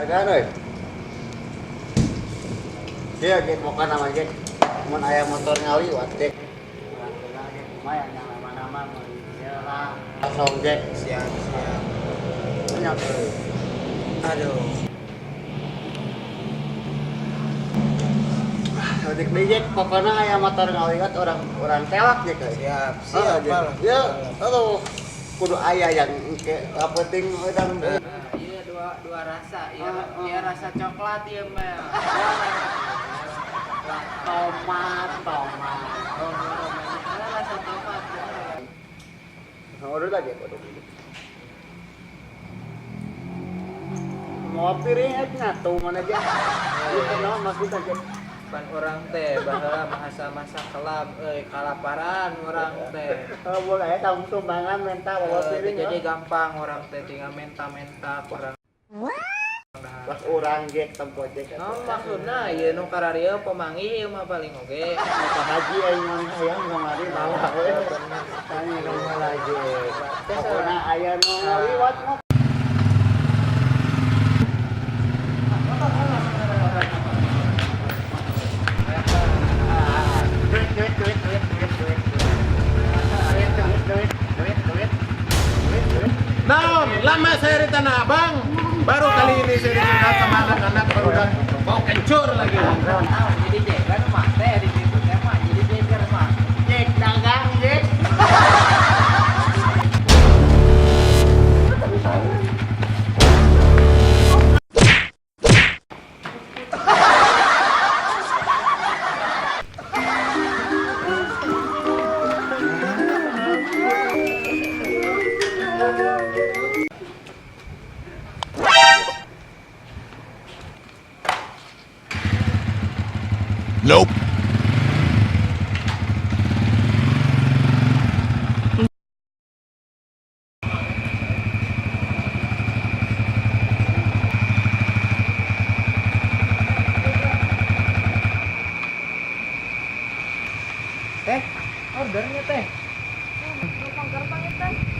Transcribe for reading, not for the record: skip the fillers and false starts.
Harga euy. Dia Jack bukan nama Jack. Mun aya motor ngaliwat Jack. Lumayan yang nama-nama mah iyalah. Langsung Jack. Siap. Banyak euy. Aduh. Dik deui Jack, pokona aya motor ngaliwat orang tewak Jack euy. Siap Jack. Ya, aduh. Kudu aya yang penting udang Iya dua rasa. Iya rasa coklat ya, Mel. tomat. Oh, rasa tomat. Order lagi, order. Mau piring ngatu mana aja. Itu nama maksud aja. Pan orang teh baheula masa kelam kalaparan orang teh. Boleh kamu sumbangan minta bawa piring. Jadi gampang orang teh tinggal minta kurang. Pas orang Jack tempo Jack. Maksudna ieu nu kararieu pemangi ieu mah paling oge. Pak Haji aing mah hayang kamari bawa we. Tani rumah lagi. Pokona aya nu ngaliwat mah. Naon, lama saya di Tanah Abang. Baru kali ini saya diundang sama anak-anak baru dan mau kencur lagi. Jadi jegan mah teh di situ teh mah jadi jeger mah. Jack dagang Jack. Nope. Teh, ordernya teh. Numpang gerbang ya teh.